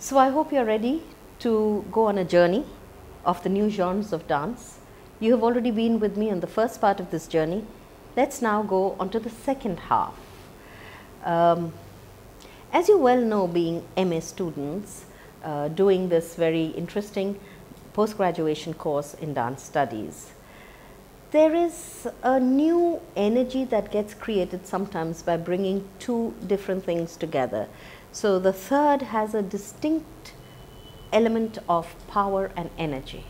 So I hope you are ready to go on a journey of the new genres of dance. You have already been with me on the first part of this journey. Let's now go on to the second half. As you well know, being MA students, doing this very interesting post-graduation course in dance studies, there is a new energy that gets created sometimes by bringing two different things together. So the third has a distinct element of power and energy.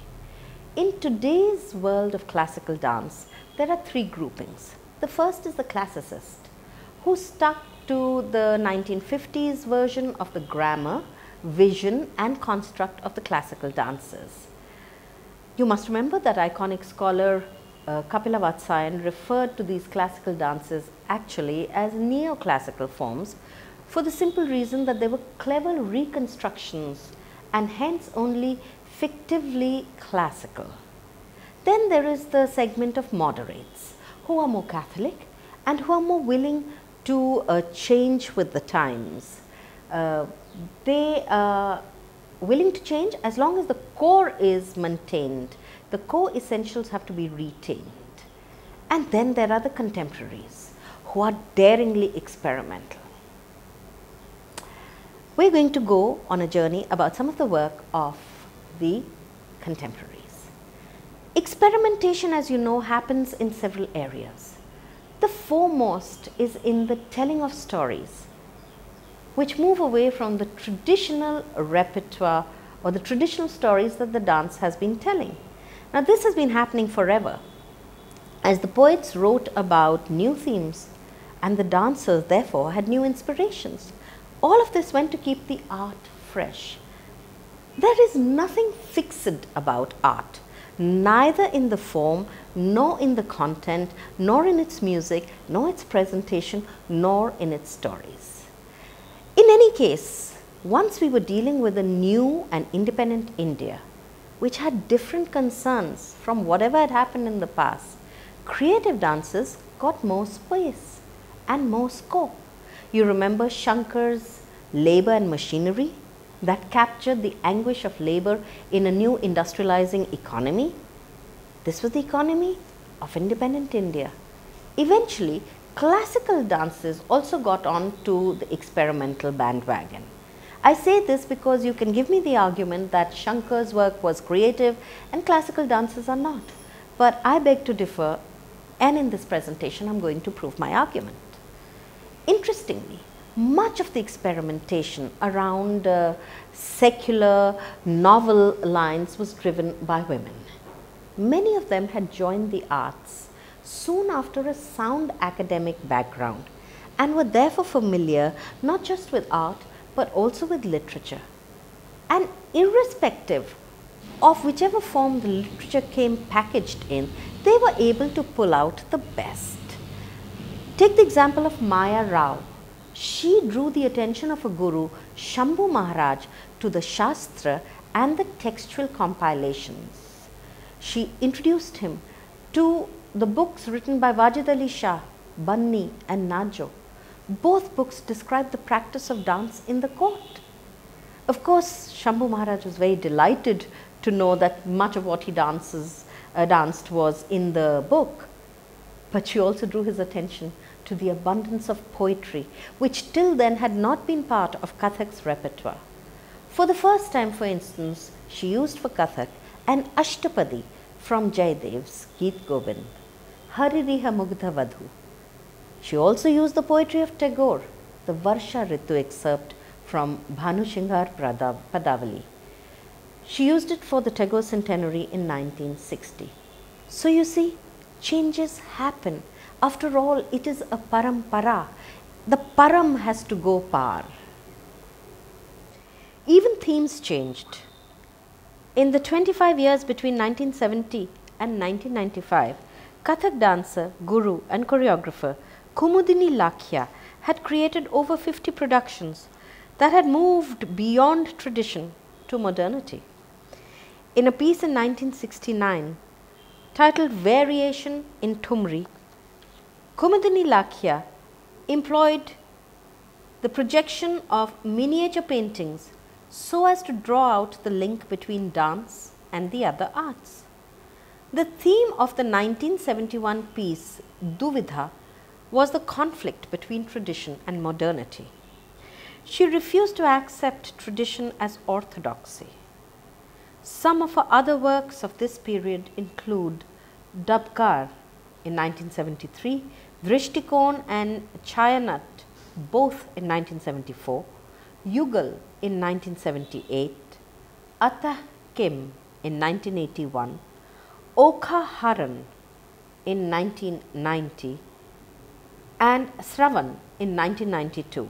In today's world of classical dance, there are three groupings. The first is the classicist, who stuck to the 1950s version of the grammar, vision and construct of the classical dances. You must remember that iconic scholar Kapila Vatsyayan referred to these classical dances actually as neoclassical forms, for the simple reason that they were clever reconstructions and hence only fictively classical. Then there is the segment of moderates, who are more Catholic and who are more willing to change with the times. They are willing to change as long as the core is maintained. The core essentials have to be retained. And then there are the contemporaries, who are daringly experimental. We are going to go on a journey about some of the work of the contemporaries. Experimentation, as you know, happens in several areas. The foremost is in the telling of stories, which move away from the traditional repertoire or the traditional stories that the dance has been telling. Now, this has been happening forever, as the poets wrote about new themes and the dancers therefore had new inspirations. All of this went to keep the art fresh. There is nothing fixed about art, neither in the form, nor in the content, nor in its music, nor its presentation, nor in its stories. In any case, once we were dealing with a new and independent India, which had different concerns from whatever had happened in the past, creative dances got more space and more scope. You remember Shankar's Labor and Machinery that captured the anguish of labor in a new industrializing economy? This was the economy of independent India. Eventually, classical dances also got on to the experimental bandwagon. I say this because you can give me the argument that Shankar's work was creative and classical dances are not. But I beg to differ, and in this presentation I am going to prove my argument. Interestingly, much of the experimentation around secular, novel lines was driven by women. Many of them had joined the arts soon after a sound academic background and were therefore familiar not just with art but also with literature. And irrespective of whichever form the literature came packaged in, they were able to pull out the best. Take the example of Maya Rao. She drew the attention of a guru, Shambhu Maharaj, to the Shastra and the textual compilations. She introduced him to the books written by Wajid Ali Shah, Banni and Najo. Both books describe the practice of dance in the court. Of course, Shambhu Maharaj was very delighted to know that much of what he danced was in the book. But she also drew his attention to the abundance of poetry, which till then had not been part of Kathak's repertoire. For the first time, for instance, she used for Kathak an Ashtapadi from Jayadev's Geet Govind, Haririha Mugdha Vadhu. She also used the poetry of Tagore, the Varsha Ritu excerpt from Bhanushinghar Padavali. She used it for the Tagore centenary in 1960. So you see, changes happen. After all, it is a parampara. The param has to go par. Even themes changed. In the 25 years between 1970 and 1995, Kathak dancer, guru and choreographer Kumudini Lakhya had created over 50 productions that had moved beyond tradition to modernity. In a piece in 1969 titled Variation in Thumri, Kumudini Lakhya employed the projection of miniature paintings so as to draw out the link between dance and the other arts. The theme of the 1971 piece Duvidha was the conflict between tradition and modernity. She refused to accept tradition as orthodoxy. Some of her other works of this period include Dabkar in 1973, Drishtikon and Chayanat both in 1974, Yugal in 1978, Atah Kim in 1981, Okha Haran in 1990 and Sravan in 1992.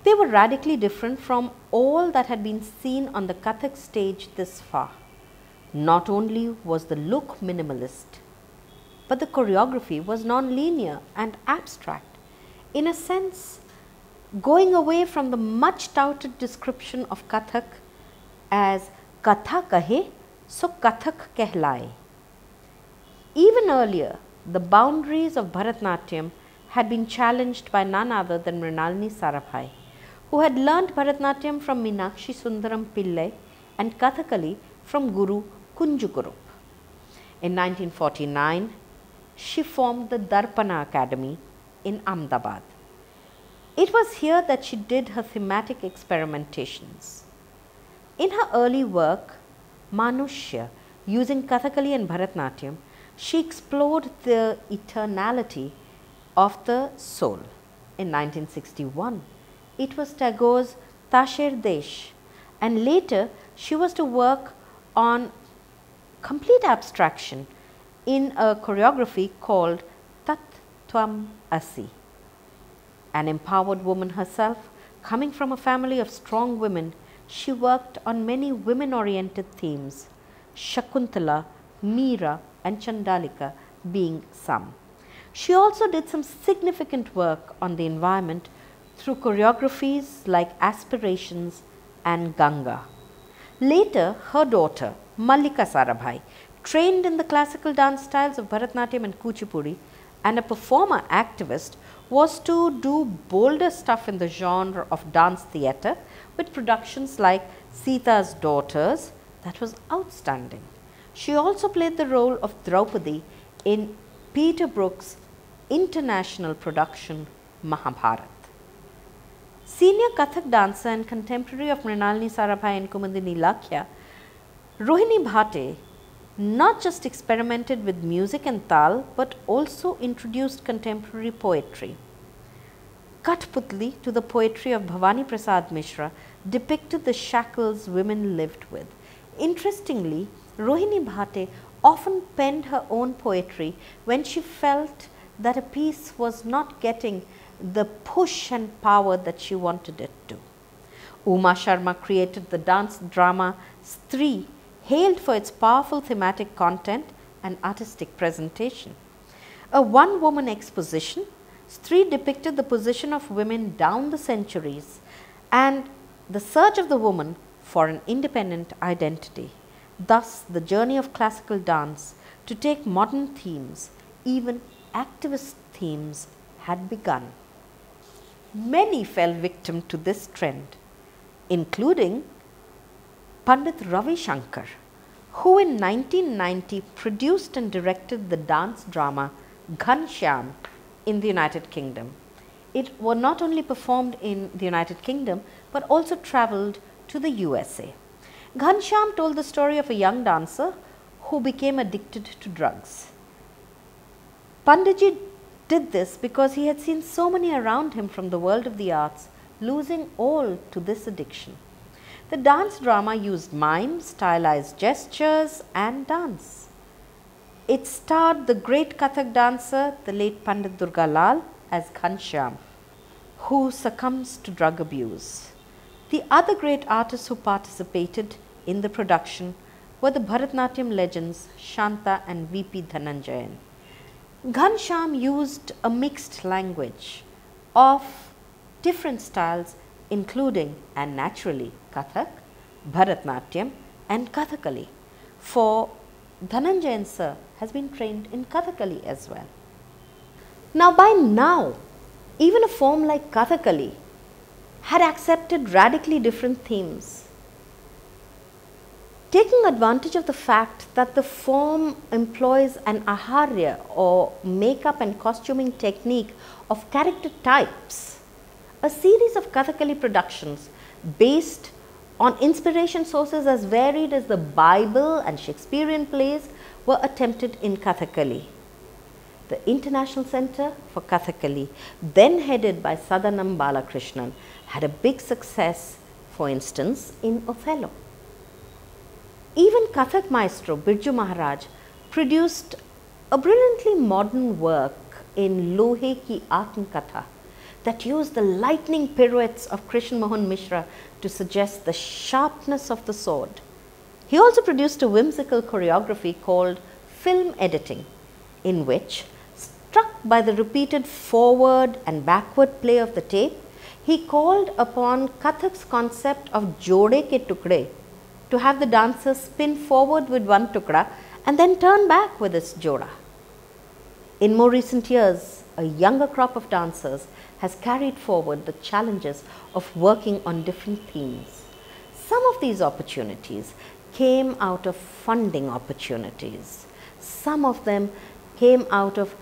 They were radically different from all that had been seen on the Kathak stage this far. Not only was the look minimalist, but the choreography was non-linear and abstract, in a sense going away from the much touted description of Kathak as Katha kahe so Kathak kehlaye. Even earlier, the boundaries of Bharatnatyam had been challenged by none other than Mrinalini Sarabhai, who had learnt Bharatnatyam from Meenakshi Sundaram Pillai and Kathakali from Guru Kunjukurup. In 1949, she formed the Darpana Academy in Ahmedabad. It was here that she did her thematic experimentations. In her early work, Manushya, using Kathakali and Bharatnatyam, she explored the eternality of the soul. In 1961, it was Tagore's Tasher Desh, and later she was to work on complete abstraction in a choreography called Tat Tvam Asi. An empowered woman herself, coming from a family of strong women, she worked on many women-oriented themes, Shakuntala, Meera and Chandalika being some. She also did some significant work on the environment through choreographies like Aspirations and Ganga. Later, her daughter, Mallika Sarabhai, trained in the classical dance styles of Bharatnatyam and Kuchipudi, and a performer activist, was to do bolder stuff in the genre of dance theatre with productions like Sita's Daughters that was outstanding. She also played the role of Draupadi in Peter Brook's international production Mahabharat. Senior Kathak dancer and contemporary of Mrinalini Sarabhai and Kumudini Lakhya, Rohini Bhate not just experimented with music and tal, but also introduced contemporary poetry. Katputli, to the poetry of Bhavani Prasad Mishra, depicted the shackles women lived with. Interestingly, Rohini Bhate often penned her own poetry when she felt that a piece was not getting the push and power that she wanted it to. Uma Sharma created the dance drama Stree, hailed for its powerful thematic content and artistic presentation. A one-woman exposition, Stree depicted the position of women down the centuries and the search of the woman for an independent identity. Thus, the journey of classical dance to take modern themes, even activist themes, had begun. Many fell victim to this trend, including Pandit Ravi Shankar, who in 1990 produced and directed the dance drama Ghanshyam in the United Kingdom. It was not only performed in the United Kingdom, but also travelled to the USA. Ghanshyam told the story of a young dancer who became addicted to drugs. Panditji did this because he had seen so many around him from the world of the arts losing all to this addiction. The dance drama used mime, stylized gestures and dance. It starred the great Kathak dancer, the late Pandit Durga Lal, as Ghanshyam, who succumbs to drug abuse. The other great artists who participated in the production were the Bharatnatyam legends Shanta and V.P. Dhananjayan. Ghanshyam used a mixed language of different styles, including and naturally Kathak, Bharatnatyam and Kathakali, for Dhananjayan sir has been trained in Kathakali as well. Now, by now, even a form like Kathakali had accepted radically different themes. Taking advantage of the fact that the form employs an aharya or makeup and costuming technique of character types, a series of Kathakali productions based on inspiration sources as varied as the Bible and Shakespearean plays were attempted in Kathakali. The International Center for Kathakali, then headed by Sadanam Balakrishnan, had a big success, for instance, in Othello. Even Kathak maestro Birju Maharaj produced a brilliantly modern work in Lohe Ki Atm Katha that used the lightning pirouettes of Krishan Mohan Mishra to suggest the sharpness of the sword. He also produced a whimsical choreography called film editing, in which, struck by the repeated forward and backward play of the tape, he called upon Kathak's concept of Jode ke Tukde to have the dancer spin forward with one tukda and then turn back with its joda. In more recent years, a younger crop of dancers has carried forward the challenges of working on different themes. Some of these opportunities came out of funding opportunities. Some of them came out of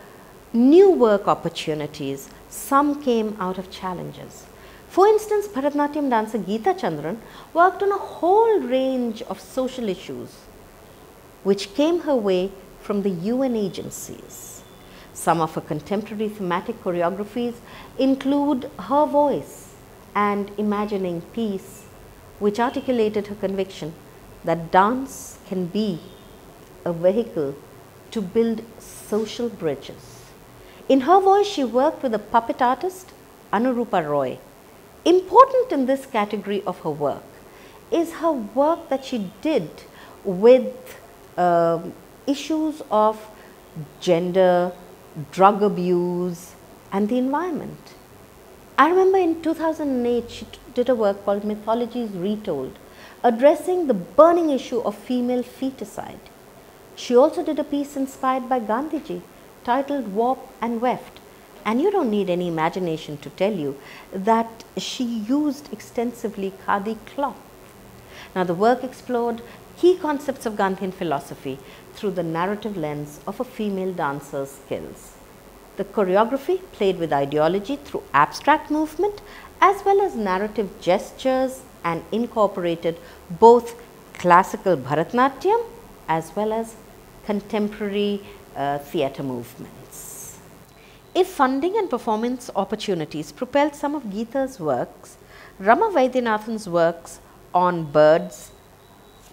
new work opportunities. Some came out of challenges. For instance, Bharatanatyam dancer Geeta Chandran worked on a whole range of social issues which came her way from the UN agencies. Some of her contemporary thematic choreographies include Her Voice and Imagining Peace, which articulated her conviction that dance can be a vehicle to build social bridges. In Her Voice, she worked with a puppet artist, Anurupa Roy. Important in this category of her work is her work that she did with issues of gender, drug abuse and the environment. I remember in 2008 she did a work called Mythologies Retold, addressing the burning issue of female feticide. She also did a piece inspired by Gandhiji titled Warp and Weft. And you don't need any imagination to tell you that she used extensively khadi cloth. Now, the work explored key concepts of Gandhian philosophy through the narrative lens of a female dancer's skills. The choreography played with ideology through abstract movement as well as narrative gestures and incorporated both classical Bharatanatyam as well as contemporary theatre movements. If funding and performance opportunities propelled some of Geeta's works, Rama Vaidyanathan's works on birds,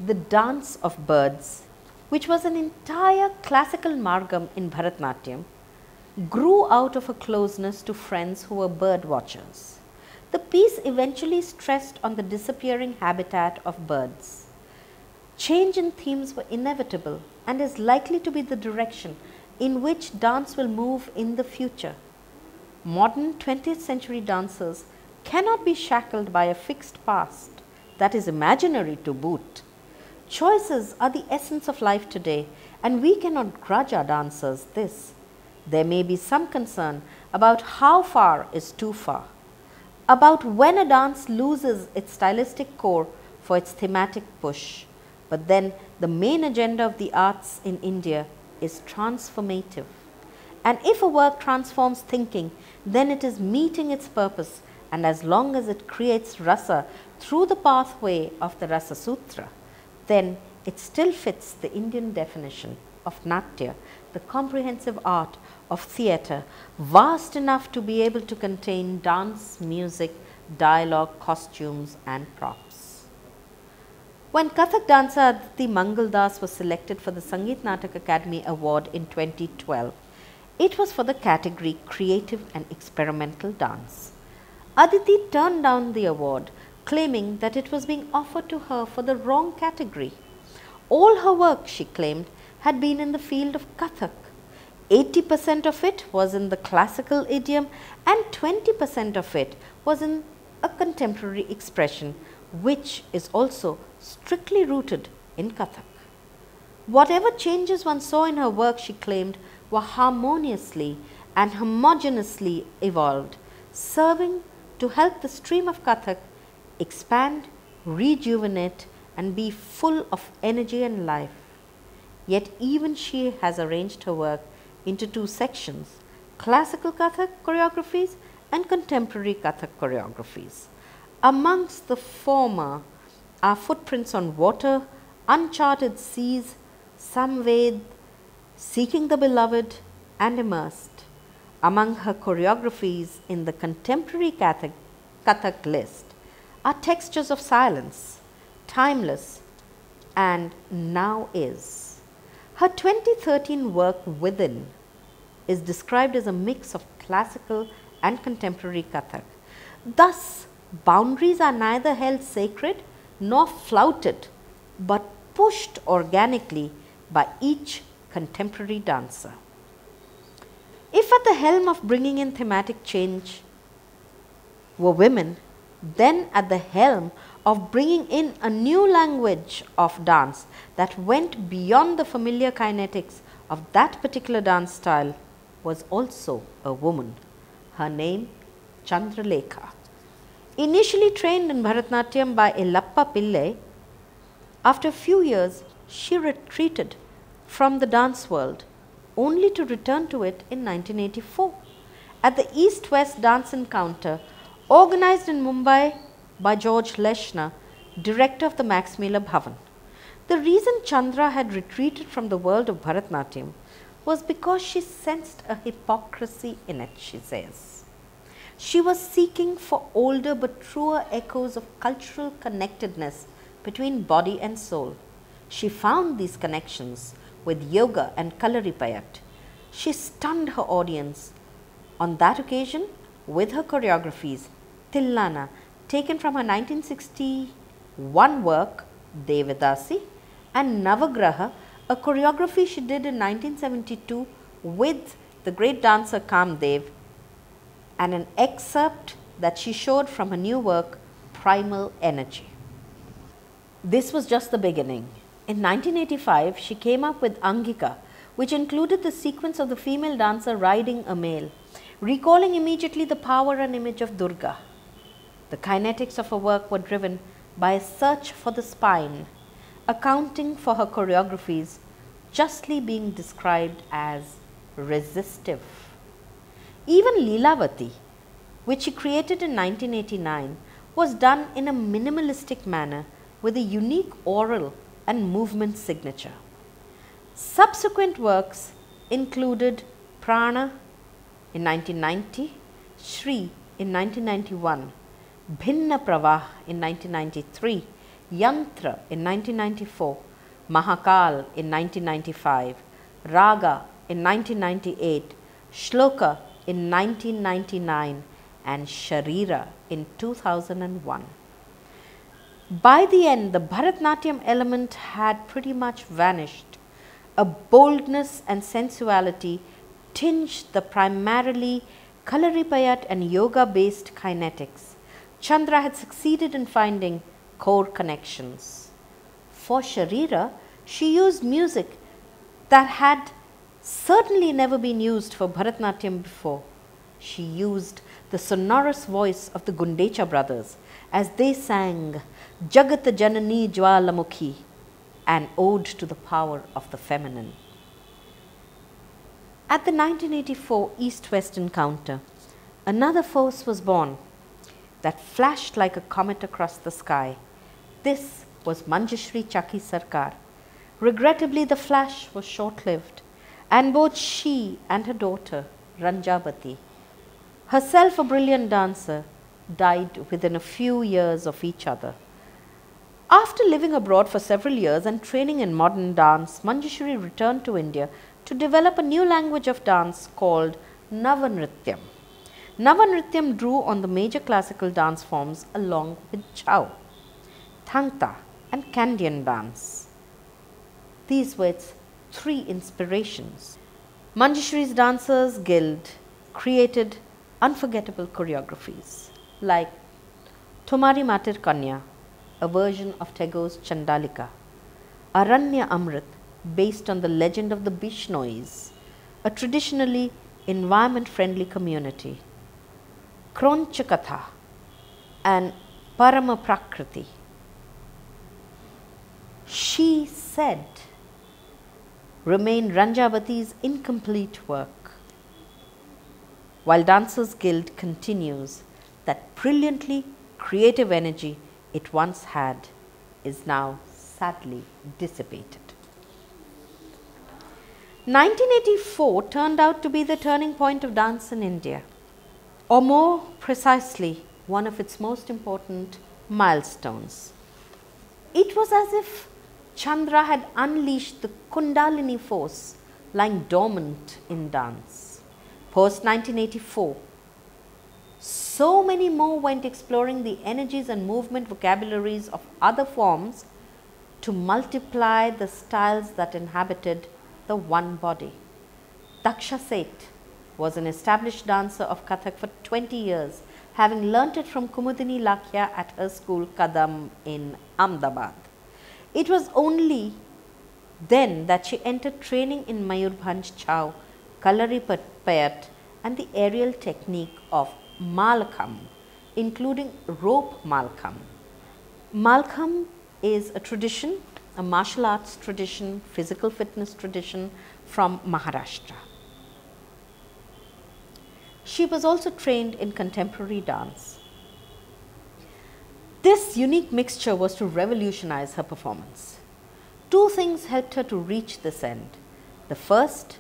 the dance of birds, which was an entire classical margam in Bharatanatyam, grew out of a closeness to friends who were bird watchers. The piece eventually stressed on the disappearing habitat of birds. Change in themes were inevitable and is likely to be the direction in which dance will move in the future. Modern 20th century dancers cannot be shackled by a fixed past that is imaginary to boot. Choices are the essence of life today, and we cannot grudge our dancers this. There may be some concern about how far is too far, about when a dance loses its stylistic core for its thematic push, but then the main agenda of the arts in India is transformative. And if a work transforms thinking, then it is meeting its purpose, and as long as it creates rasa through the pathway of the Rasa Sutra, then it still fits the Indian definition of Natya, the comprehensive art of theatre, vast enough to be able to contain dance, music, dialogue, costumes and props. When Kathak dancer Aditi Mangaldas was selected for the Sangeet Natak Academy Award in 2012, it was for the category Creative and Experimental Dance. Aditi turned down the award, claiming that it was being offered to her for the wrong category. All her work, she claimed, had been in the field of Kathak. 80% of it was in the classical idiom and 20% of it was in a contemporary expression, which is also strictly rooted in Kathak. Whatever changes one saw in her work, she claimed, were harmoniously and homogeneously evolved, serving to help the stream of Kathak expand, rejuvenate and be full of energy and life. Yet even she has arranged her work into two sections: classical Kathak choreographies and contemporary Kathak choreographies. Amongst the former are footprints on water, uncharted seas, Samved, Seeking the Beloved and Immersed. Among her choreographies in the contemporary Kathak list are Textures of Silence, Timeless and Now Is. Her 2013 work Within is described as a mix of classical and contemporary Kathak. Thus, boundaries are neither held sacred nor flouted, but pushed organically by each contemporary dancer. If at the helm of bringing in thematic change were women, then at the helm of bringing in a new language of dance that went beyond the familiar kinetics of that particular dance style was also a woman. Her name, Chandralekha. Initially trained in Bharatanatyam by Ellappa Pillai, after a few years she retreated from the dance world, only to return to it in 1984 at the East-West Dance Encounter organized in Mumbai by George Leshner, director of the Max Muller Bhavan. The reason Chandra had retreated from the world of Bharatanatyam was because she sensed a hypocrisy in it, she says. She was seeking for older but truer echoes of cultural connectedness between body and soul. She found these connections with yoga and Kalaripayat. She stunned her audience on that occasion with her choreographies, Tillana, taken from her 1961 work, Devadasi, and Navagraha, a choreography she did in 1972 with the great dancer Kamdev, and an excerpt that she showed from her new work, Primal Energy. This was just the beginning. In 1985, she came up with Angika, which included the sequence of the female dancer riding a male, recalling immediately the power and image of Durga. The kinetics of her work were driven by a search for the spine, accounting for her choreographies justly being described as resistive. Even Leelavati, which she created in 1989, was done in a minimalistic manner with a unique oral and movement signature. Subsequent works included Prana in 1990, Shri in 1991, Bhinna Pravah in 1993, Yantra in 1994, Mahakal in 1995, Raga in 1998, Sloka in 1999 and Sharira in 2001. By the end, the Bharatanatyam element had pretty much vanished. A boldness and sensuality tinged the primarily Kalaripayat and yoga-based kinetics. Chandra had succeeded in finding core connections. For Sharira, she used music that had certainly never been used for Bharatanatyam before. She used the sonorous voice of the Gundecha brothers as they sang Jagat, Janani, Jwalamukhi, an ode to the power of the feminine. At the 1984 East-West encounter, another force was born that flashed like a comet across the sky. This was Manjushri Chaki Sarkar. Regrettably, the flash was short-lived, and both she and her daughter, Ranjavati, herself a brilliant dancer, died within a few years of each other. After living abroad for several years and training in modern dance, Manjushri returned to India to develop a new language of dance called Navanityam. Navanityam drew on the major classical dance forms along with Chau, Thangta and Kandyan dance. These were its three inspirations. Manjushri's Dancers Guild created unforgettable choreographies like Tumari Matir Kanya, a version of Tagore's Chandalika, Aranya Amrit, based on the legend of the Bishnois, a traditionally environment-friendly community, Kronchakatha, and Parama Prakriti. She Said remain Ranjavati's incomplete work, while Dancers Guild continues that brilliantly creative energy it once had is now sadly dissipated. 1984 turned out to be the turning point of dance in India, or more precisely, one of its most important milestones. It was as if Chandra had unleashed the Kundalini force lying dormant in dance. Post 1984, so many more went exploring the energies and movement vocabularies of other forms to multiply the styles that inhabited the one body. Daksha Seth was an established dancer of Kathak for 20 years, having learnt it from Kumudini Lakhya at her school Kadam in Ahmedabad. It was only then that she entered training in Mayurbhanj Chau, Kalari Payat and the aerial technique of Malkham, including rope Malkham. Malkham is a tradition, a martial arts tradition, physical fitness tradition from Maharashtra. She was also trained in contemporary dance. This unique mixture was to revolutionize her performance. Two things helped her to reach this end. The first,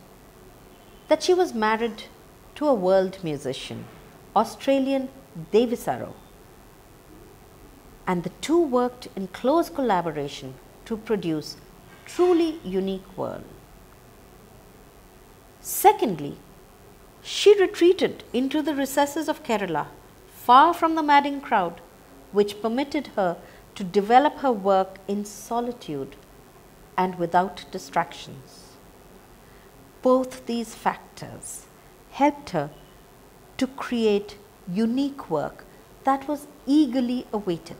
that she was married to a world musician, Australian Devisaro, and the two worked in close collaboration to produce truly unique work. Secondly, she retreated into the recesses of Kerala, far from the madding crowd, which permitted her to develop her work in solitude and without distractions. Both these factors helped her to create unique work that was eagerly awaited.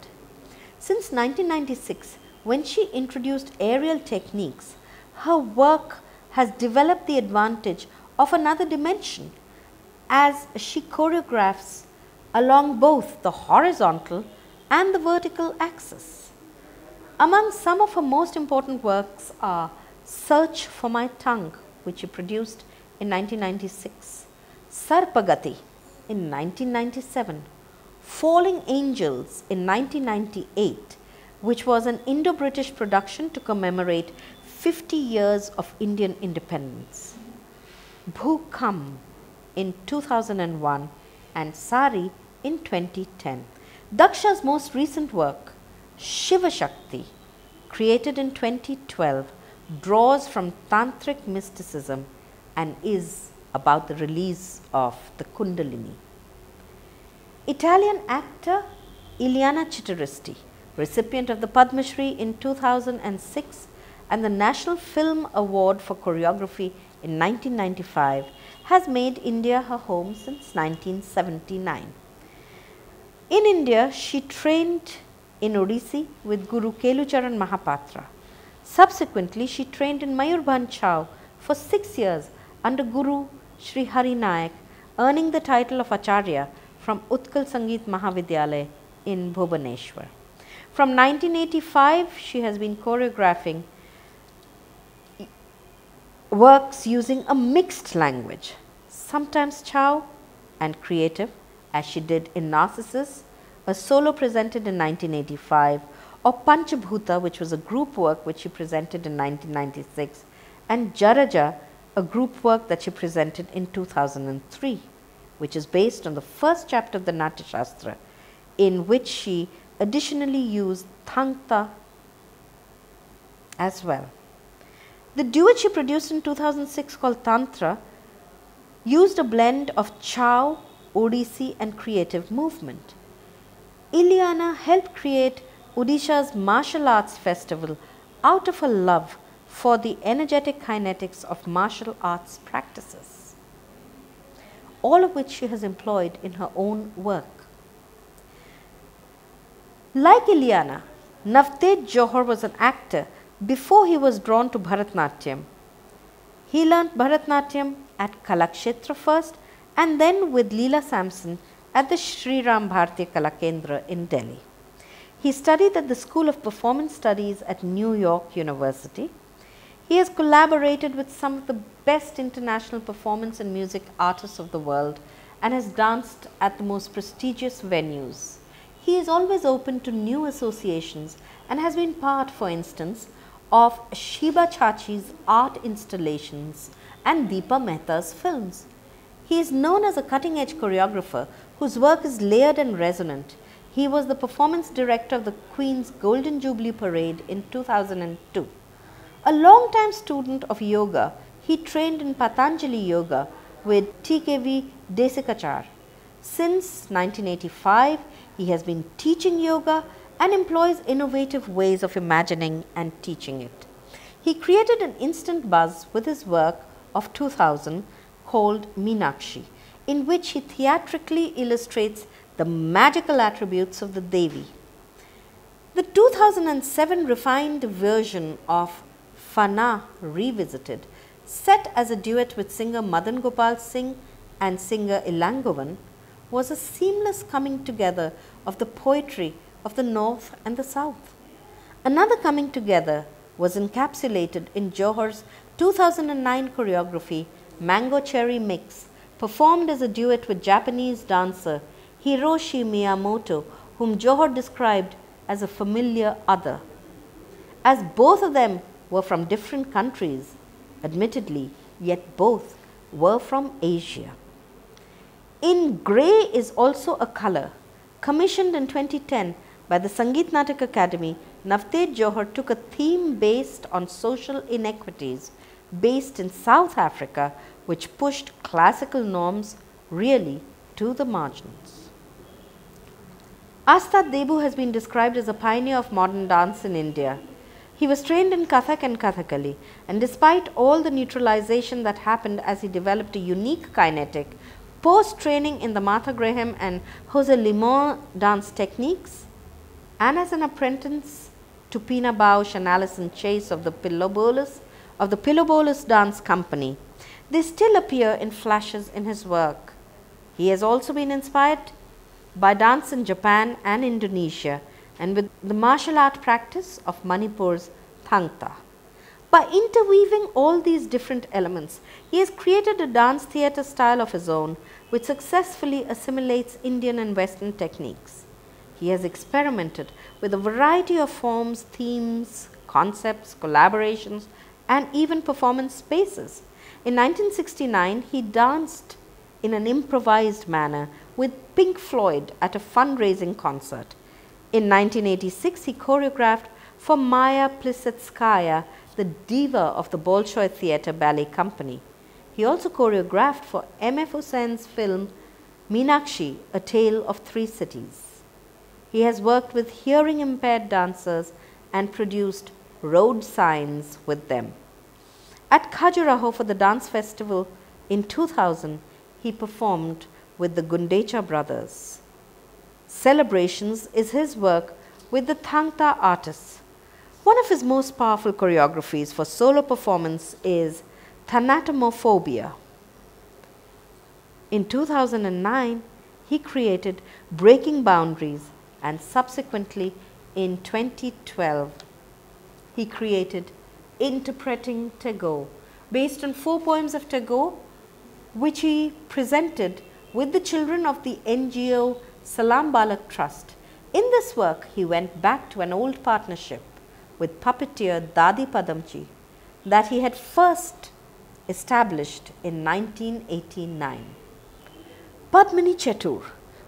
Since 1996, when she introduced aerial techniques, her work has developed the advantage of another dimension as she choreographs along both the horizontal and the vertical axis. Among some of her most important works are Search for My Tongue, which she produced in 1996, Sarpagati in 1997, Falling Angels in 1998, which was an Indo-British production to commemorate 50 years of Indian independence, Bhukam in 2001 and Sari in 2010. Daksha's most recent work, Shiva Shakti, created in 2012, draws from tantric mysticism and is about the release of the Kundalini. Italian actor Iliana Chittaristi, recipient of the Padma Shri in 2006 and the National Film Award for Choreography in 1995, has made India her home since 1979. In India, she trained in Odissi with Guru Kelucharan Mahapatra. Subsequently, she trained in Mayurbhanj Chau for 6 years under Guru Sri Hari Nayak, earning the title of Acharya from Utkal Sangeet Mahavidyalaya in Bhubaneswar. From 1985, she has been choreographing works using a mixed language, sometimes Chau and creative, as she did in Narcissus, a solo presented in 1985, or Panchabhuta, which was a group work which she presented in 1996, and Jaraja, a group work that she presented in 2003, which is based on the first chapter of the Natya Shastra, in which she additionally used Thangta as well. The duet she produced in 2006 called Tantra used a blend of Chau, Odissi and creative movement. Iliana helped create Odisha's martial arts festival out of her love for the energetic kinetics of martial arts practices, all of which she has employed in her own work. Like Iliana, Navtej Johar was an actor before he was drawn to Bharatnatyam. He learnt Bharatnatyam at Kalakshetra first and then with Leela Samson at the Sri Ram Bharatiya Kala Kendra in Delhi. He studied at the School of Performance Studies at New York University. He has collaborated with some of the best international performance and music artists of the world and has danced at the most prestigious venues. He is always open to new associations and has been part, for instance, of Shiba Chachi's art installations and Deepa Mehta's films. He is known as a cutting-edge choreographer whose work is layered and resonant. He was the performance director of the Queen's Golden Jubilee Parade in 2002. A long-time student of yoga, he trained in Patanjali Yoga with TKV Desikachar. Since 1985, he has been teaching yoga and employs innovative ways of imagining and teaching it. He created an instant buzz with his work of 2000 called Meenakshi, in which he theatrically illustrates the magical attributes of the Devi. The 2007 refined version of Fana Revisited, set as a duet with singer Madan Gopal Singh and singer Ilangovan, was a seamless coming together of the poetry of the North and the South. Another coming together was encapsulated in Johar's 2009 choreography Mango Cherry Mix, performed as a duet with Japanese dancer Hiroshi Miyamoto, whom Johar described as a familiar other. As both of them were from different countries, admittedly, yet both were from Asia. In Grey is also a color. Commissioned in 2010 by the Sangeet Natak Academy, Navtej Johar took a theme based on social inequities based in South Africa, which pushed classical norms really to the margins. Astad Debu has been described as a pioneer of modern dance in India. He was trained in Kathak and Kathakali, and despite all the neutralization that happened as he developed a unique kinetic, post-training in the Martha Graham and Jose Limon dance techniques, and as an apprentice to Pina Bausch and Alison Chase of the Pillow Bolus Dance Company, they still appear in flashes in his work. He has also been inspired by dance in Japan and Indonesia, and with the martial art practice of Manipur's Thangta. By interweaving all these different elements, he has created a dance theatre style of his own, which successfully assimilates Indian and Western techniques. He has experimented with a variety of forms, themes, concepts, collaborations, and even performance spaces. In 1969, he danced in an improvised manner with Pink Floyd at a fundraising concert. In 1986, he choreographed for Maya Plisetskaya, the diva of the Bolshoi Theatre Ballet Company. He also choreographed for M.F. Husain's film Meenakshi, A Tale of Three Cities. He has worked with hearing impaired dancers and produced road signs with them. At Khajuraho for the dance festival in 2000, he performed with the Gundecha brothers. Celebrations is his work with the Thangta artists. One of his most powerful choreographies for solo performance is Thanatomophobia. In 2009, he created Breaking Boundaries, and subsequently in 2012, he created Interpreting Tagore, based on 4 poems of Tagore, which he presented with the children of the NGO Salam Balak Trust. In this work, he went back to an old partnership with puppeteer Dadi Padamji that he had first established in 1989. Padmini Chetur,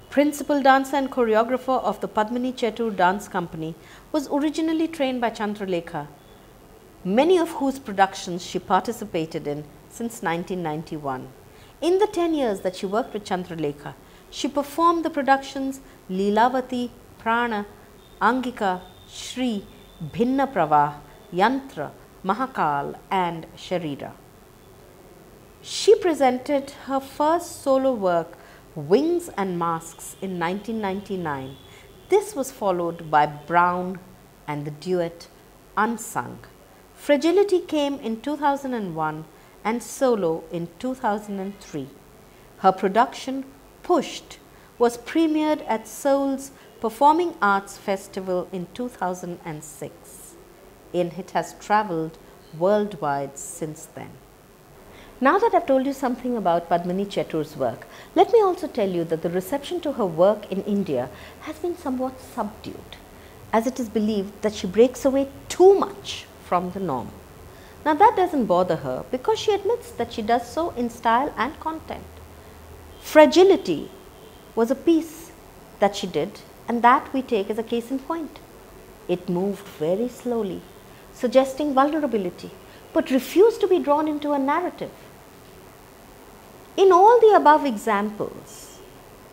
principal dancer and choreographer of the Padmini Chetur Dance Company, was originally trained by Chandralekha, many of whose productions she participated in since 1991. In the 10 years that she worked with Chandralekha, she performed the productions Leelavati, Prana, Angika, Shri, Bhinna Pravah, Yantra, Mahakal and Sharira. She presented her first solo work, Wings and Masks, in 1999. This was followed by Brown and the duet Unsung. Fragility came in 2001 and Solo in 2003. Her production Pushed was premiered at Seoul's Performing Arts Festival in 2006, and it has travelled worldwide since then. Now that I've told you something about Padmini Chetur's work, let me also tell you that the reception to her work in India has been somewhat subdued, as it is believed that she breaks away too much from the norm. Now that doesn't bother her because she admits that she does so in style and content. Fragility was a piece that she did, and that we take as a case in point. It moved very slowly, suggesting vulnerability, but refused to be drawn into a narrative. In all the above examples,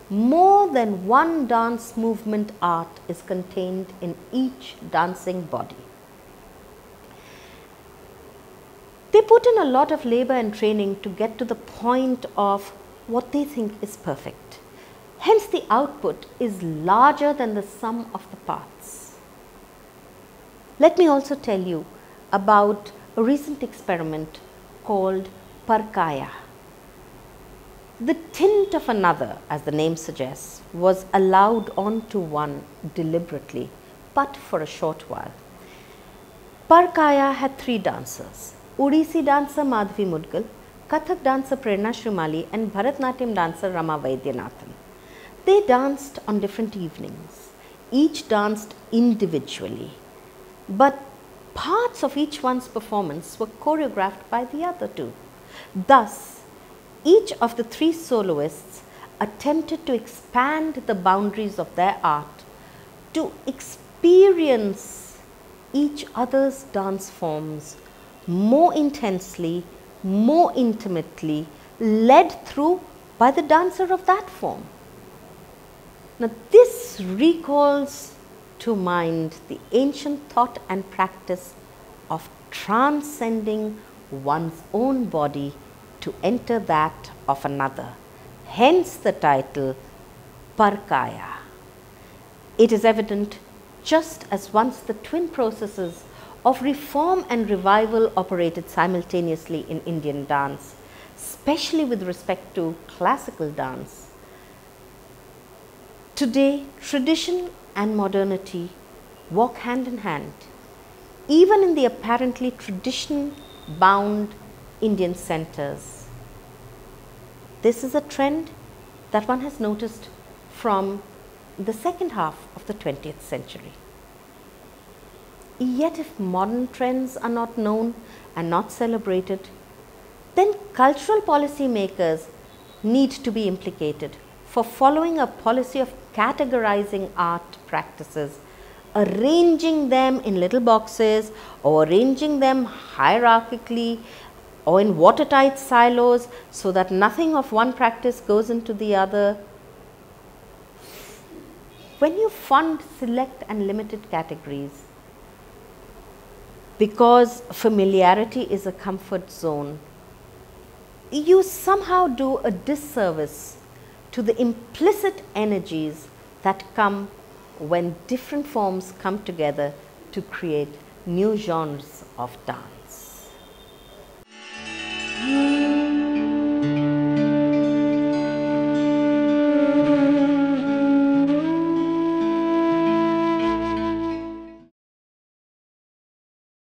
more than one dance movement art is contained in each dancing body. They put in a lot of labor and training to get to the point of what they think is perfect. Hence, the output is larger than the sum of the parts. Let me also tell you about a recent experiment called Parkaya. The tint of another, as the name suggests, was allowed onto one deliberately, but for a short while. Parkaya had 3 dancers: Odissi dancer Madhavi Mudgal, Kathak dancer Prerna Shrimali, and Bharatnatyam dancer Rama Vaidyanathan. They danced on different evenings. Each danced individually, but parts of each one's performance were choreographed by the other 2. Thus, each of the 3 soloists attempted to expand the boundaries of their art to experience each other's dance forms more intensely, more intimately, led through by the dancer of that form. Now, this recalls to mind the ancient thought and practice of transcending one's own body to enter that of another, hence the title Parkaya. It is evident, just as once the twin processes of reform and revival operated simultaneously in Indian dance, especially with respect to classical dance, today tradition and modernity walk hand in hand, even in the apparently tradition-bound Indian centers. This is a trend that one has noticed from the second half of the 20th century. Yet if modern trends are not known and not celebrated, then cultural policy makers need to be implicated for following a policy of categorizing art practices, arranging them in little boxes or arranging them hierarchically or in watertight silos so that nothing of one practice goes into the other. When you fund select and limited categories, because familiarity is a comfort zone, you somehow do a disservice to the implicit energies that come when different forms come together to create new genres of dance.